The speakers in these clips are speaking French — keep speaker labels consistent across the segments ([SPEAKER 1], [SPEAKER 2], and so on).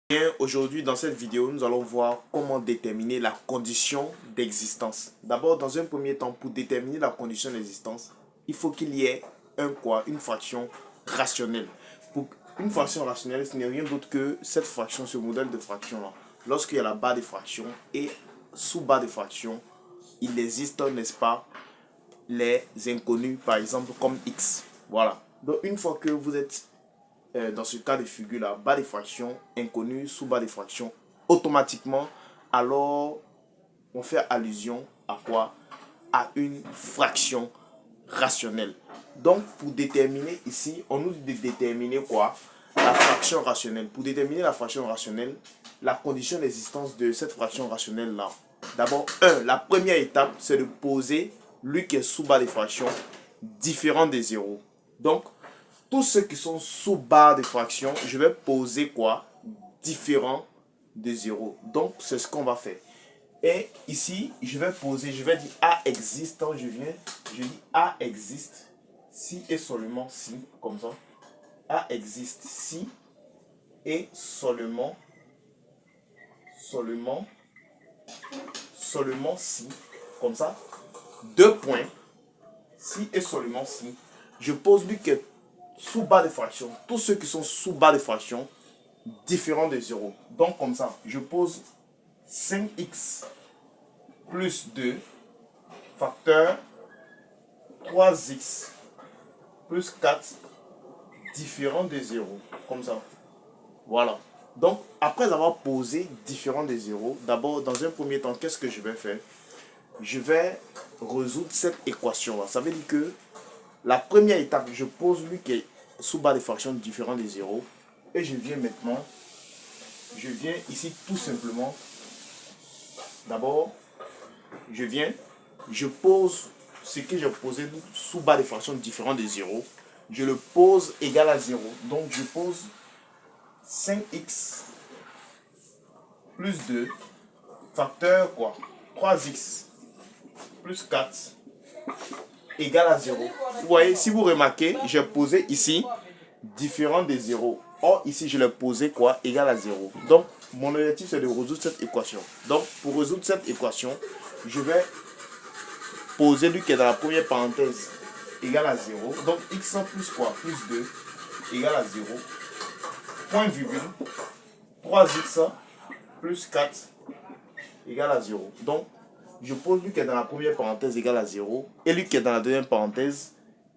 [SPEAKER 1] Bien, aujourd'hui, dans cette vidéo, nous allons voir comment déterminer la condition d'existence. D'abord, dans un premier temps, pour déterminer la condition d'existence, il faut qu'il y ait une fraction rationnelle. Pour une fraction rationnelle, ce n'est rien d'autre que cette fraction, ce modèle de fraction-là. Lorsqu'il y a la barre de fraction et sous barre de fraction, il existe, n'est-ce pas, les inconnus, par exemple, comme x. Voilà. Donc, une fois que vous êtes dans ce cas de figure là, bas de fraction inconnu sous bas de fraction, automatiquement, alors on fait allusion à quoi? À une fraction rationnelle. Donc pour déterminer ici, on nous dit de déterminer quoi? La fraction rationnelle. Pour déterminer la fraction rationnelle, la condition d'existence de cette fraction rationnelle là. D'abord, la première étape, c'est de poser lui qui est sous bas de fraction différent des zéros. Donc, tous ceux qui sont sous barre de fraction, je vais poser quoi? Différent de 0. Donc, c'est ce qu'on va faire. Et ici, je vais dire A existe. Je dis A existe si et seulement si, comme ça. A existe si et seulement si, comme ça. Deux points, si et seulement si. Je pose lui que sous barre de fraction, tous ceux qui sont sous barre de fraction, différents de 0. Donc comme ça, je pose 5x plus 2 facteur 3x plus 4 différent de 0. Comme ça. Voilà. Donc, après avoir posé différent de 0, d'abord, dans un premier temps, qu'est-ce que je vais faire? Je vais résoudre cette équation-là. Ça veut dire que la première étape, je pose lui qui est sous barre de fraction différent de 0. Et je viens maintenant, ici tout simplement, d'abord, je pose ce que j'ai posé sous barre de fraction différent de 0. Je le pose égal à 0. Donc je pose 5x plus 2 facteur quoi? 3x plus 4 égale à 0. Vous voyez, si vous remarquez, j'ai posé ici différent de 0. Or, ici, je l'ai posé quoi? Égal à 0. Donc, mon objectif, c'est de résoudre cette équation. Donc, pour résoudre cette équation, je vais poser lui qui est dans la première parenthèse égal à 0. Donc, x plus quoi? Plus 2 égale à 0. Point virgule. 3x plus 4 égale à 0. Donc, je pose lui qui est dans la première parenthèse égale à 0 et lui qui est dans la deuxième parenthèse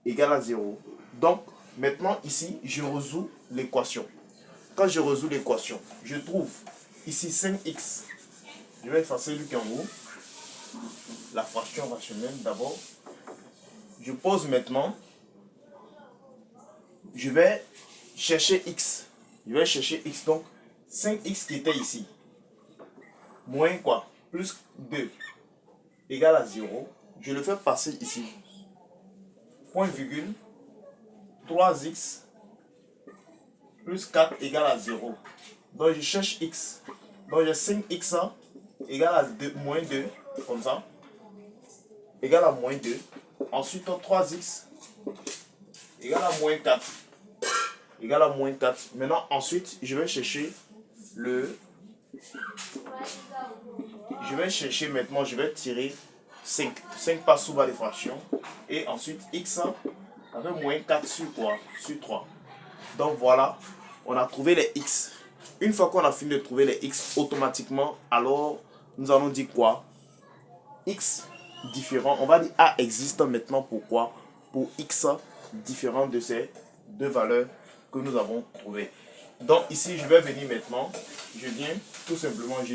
[SPEAKER 1] égale à 0. Donc, maintenant ici, je résous l'équation. Quand je résous l'équation, je trouve ici 5x. Je vais effacer lui qui est en haut. La fraction rationnelle d'abord. Je pose maintenant. Je vais chercher x. Donc 5x qui était ici. Moins quoi? Plus 2 égale à 0. Je le fais passer ici. Point virgule. 3x plus 4 égale à 0. Donc je cherche x. Donc j'ai 5x égale à moins 2. Comme ça. Égale à moins 2. Ensuite 3x égale à moins 4. Égale à moins 4. Maintenant ensuite je vais chercher maintenant, je vais tirer 5. 5 passe sous bas de fraction. Et ensuite, x avec moins 4 sur quoi? Sur 3. Donc voilà, on a trouvé les x. Une fois qu'on a fini de trouver les x, automatiquement, alors, nous allons dire quoi? X différent. On va dire A existe maintenant. Pourquoi? Pour x différent de ces deux valeurs que nous avons trouvées. Donc ici, je vais venir maintenant. Je viens tout simplement, je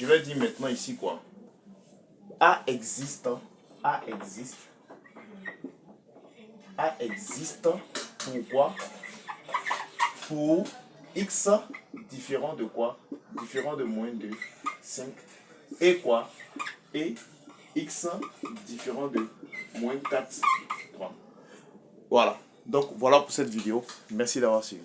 [SPEAKER 1] vais dire maintenant ici quoi? A existe pourquoi? Pour x différent de quoi? Différent de moins de 5 et quoi? Et x différent de moins 4, 3. Voilà. Donc voilà pour cette vidéo. Merci d'avoir suivi.